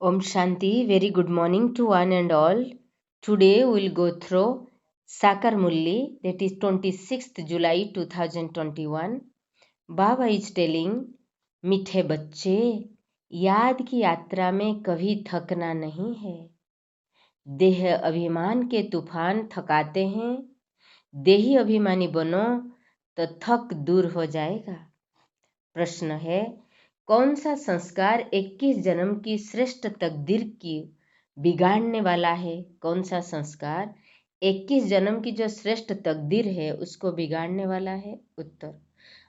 Om Shanti, very good morning to one and all. Today we will go through Sakar Mulli, that is 26th July 2021. Baba is telling, मीठे बच्चे, याद की यात्रा में कभी थकना नहीं है। देह अभिमान के तूफान थकाते हैं, देही अभिमानी बनो तो थक दूर हो जाएगा। प्रश्न है, कौन सा संस्कार 21 जन्म की श्रेष्ठ तकदीर की बिगाड़ने वाला है? कौन सा संस्कार 21 जन्म की जो श्रेष्ठ तकदीर है उसको बिगाड़ने वाला है? उत्तर,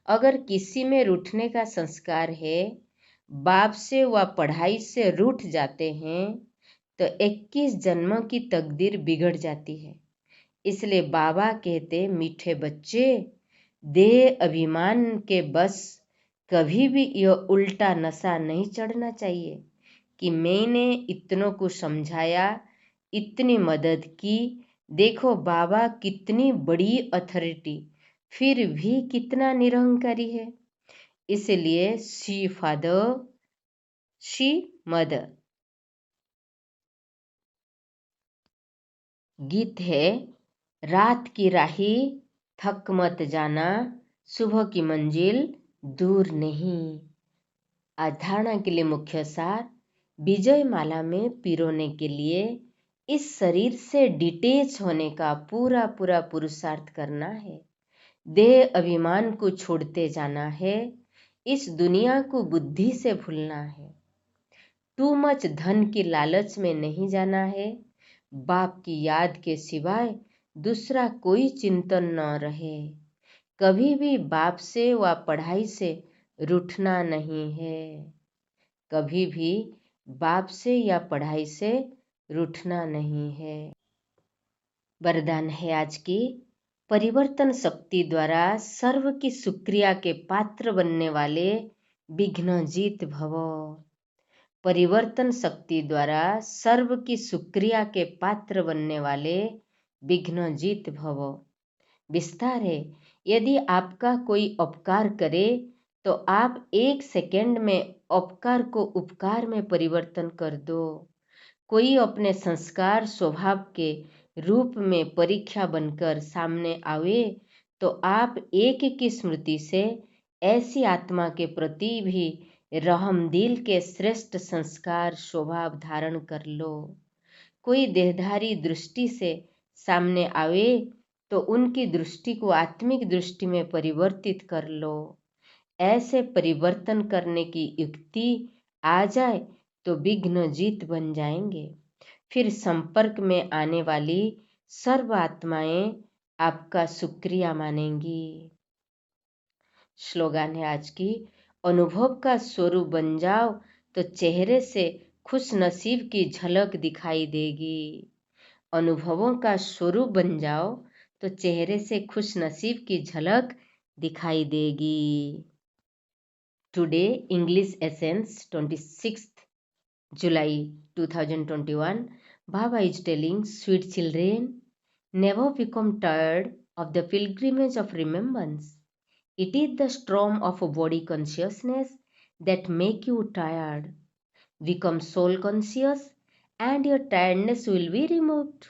अगर किसी में रूठने का संस्कार है, बाप से व पढ़ाई से रूठ जाते हैं तो 21 जन्मों की तकदीर बिगड़ जाती है। इसलिए बाबा कहते, मीठे बच्चे, देह अभिमान के बस कभी भी यह उल्टा नशा नहीं चढ़ना चाहिए कि मैंने इतनों को समझाया, इतनी मदद की, देखो बाबा कितनी बड़ी अथॉरिटी, फिर भी कितना निरहंकारी है। इसलिए शी फादर, शी मदर। गीत है, रात की राही थक मत जाना, सुबह की मंजिल दूर नहीं। आज धारणा के लिए मुख्य सार, विजय माला में पिरोने के लिए इस शरीर से डिटेच होने का पूरा पूरा पुरुषार्थ करना है। देह अभिमान को छोड़ते जाना है, इस दुनिया को बुद्धि से भूलना है। टू मच धन की लालच में नहीं जाना है, बाप की याद के सिवाय दूसरा कोई चिंतन न रहे। कभी भी बाप से व पढ़ाई से रूठना नहीं है। कभी भी बाप से या पढ़ाई से रूठना नहीं है। वरदान है आज की, परिवर्तन शक्ति द्वारा सर्व की सुक्रिया के पात्र बनने वाले विघ्नजीत भव। परिवर्तन शक्ति द्वारा सर्व की सुक्रिया के पात्र बनने वाले विघ्नजीत भव। विस्तार है, यदि आपका कोई उपकार करे तो आप 1 सेकेंड में उपकार को उपकार में परिवर्तन कर दो। कोई अपने संस्कार स्वभाव के रूप में परीक्षा बनकर सामने आवे तो आप एक की स्मृति से ऐसी आत्मा के प्रति भी रहमदिल के श्रेष्ठ संस्कार स्वभाव धारण कर लो। कोई देहधारी दृष्टि से सामने आवे तो उनकी दृष्टि को आत्मिक दृष्टि में परिवर्तित कर लो। ऐसे परिवर्तन करने की युक्ति आ जाए तो विघ्न जीत बन जाएंगे। फिर संपर्क में आने वाली सर्व आत्माएं आपका शुक्रिया मानेंगी। स्लोगन है आज की, अनुभव का स्वरूप बन जाओ तो चेहरे से खुश नसीब की झलक दिखाई देगी। अनुभवों का स्वरूप बन जाओ तो चेहरे से खुश नसीब की झलक दिखाई देगी। Today English essence 26th July 2021. Baba is telling, sweet children, never become tired of the pilgrimage of remembrance. It is the storm of body consciousness that make you tired. Become soul conscious and your tiredness will be removed.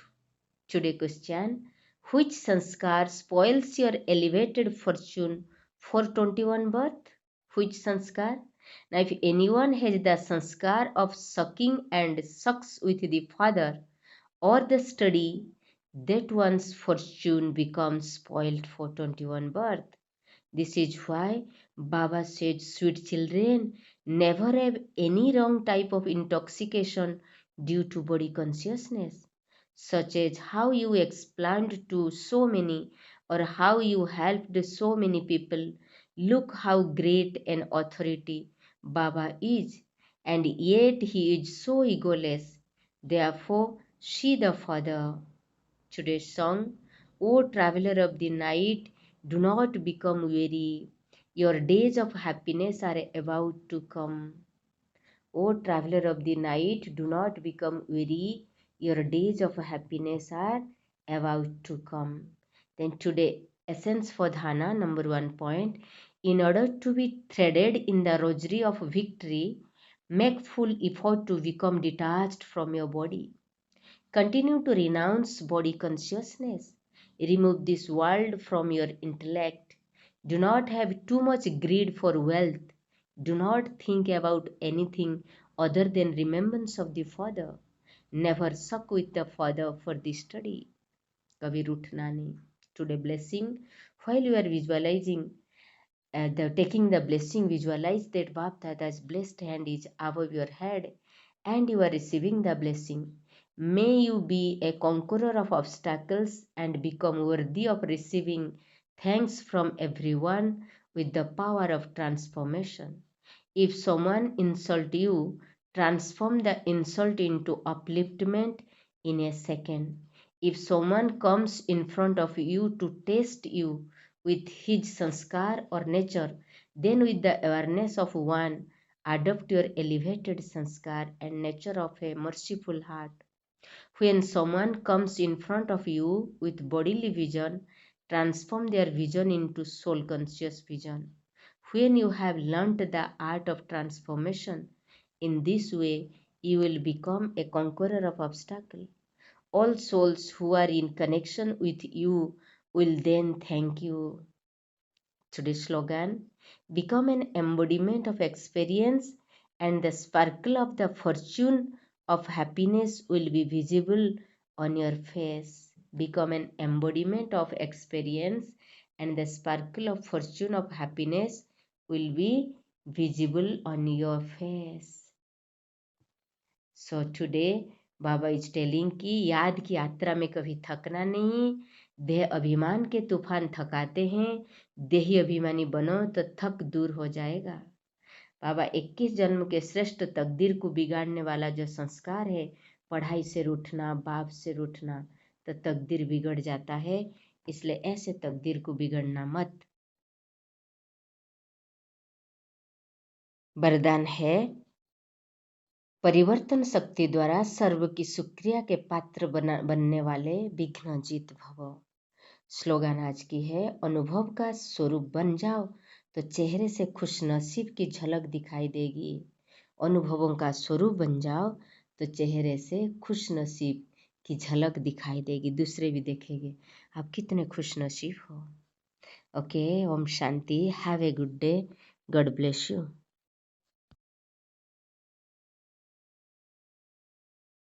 Today question, which sanskar spoils your elevated fortune for 21 birth? Which sanskar? Now if anyone has the sanskar of sucking and sucks with the father or the study, that one's fortune becomes spoiled for 21 birth. This is why Baba said, sweet children, never have any wrong type of intoxication due to body consciousness, such as how you explained to so many or how you helped so many people. Look how great an authority Baba is, and yet he is so egoless. Therefore, see the Father. Today's song, O traveler of the night, do not become weary. Your days of happiness are about to come. O traveler of the night, do not become weary. Your days of happiness are about to come. Then today, essence for dhyana, number 1 point. In order to be threaded in the rosary of victory, Make full effort to become detached from your body. Continue to renounce body consciousness. Remove this world from your intellect. Do not have too much greed for wealth. Do not think about anything other than remembrance of the Father. Never suck with the Father for the study. कभी रूठना नहीं. Today blessing, while you are visualizing taking the blessing, visualize that Bap Dada's blessed hand is above your head and you are receiving the blessing. May you be a conqueror of obstacles and become worthy of receiving thanks from everyone with the power of transformation. If someone insults you, transform the insult into upliftment in a second. If someone comes in front of you to test you with his sanskar or nature, then with the awareness of one, adopt your elevated sanskar and nature of a merciful heart. When someone comes in front of you with bodily vision, transform their vision into soul conscious vision. When you have learnt the art of transformation, in this way you will become a conqueror of obstacles. All souls who are in connection with you will then thank you. Today's slogan, become an embodiment of experience and the sparkle of the fortune of happiness will be visible on your face. Become an embodiment of experience and the sparkle of fortune of happiness will be visible on your face. So today Baba is telling कि याद की यात्रा में कभी थकना नहीं. देह अभिमान के तूफान थकाते हैं. देही अभिमानी बनो तो थक दूर हो जाएगा. बाबा 21 जन्म के श्रेष्ठ तकदीर को बिगाड़ने वाला जो संस्कार है, पढ़ाई से रूठना, बाप से रूठना, तो तकदीर बिगड़ जाता है. इसलिए ऐसे तकदीर को बिगड़ना मत. वरदान है, परिवर्तन शक्ति द्वारा सर्व की सुक्रिया के पात्र बनने वाले विघ्नजीत भव. स्लोगन आज की है, अनुभव का स्वरूप बन जाओ तो चेहरे से खुशनसीब की झलक दिखाई देगी. अनुभवों का स्वरूप बन जाओ तो चेहरे से खुशनसीब की झलक दिखाई देगी. दूसरे भी देखेंगे आप कितने खुशनसीब हो. Okay, Om Shanti. Have a good day. God bless you.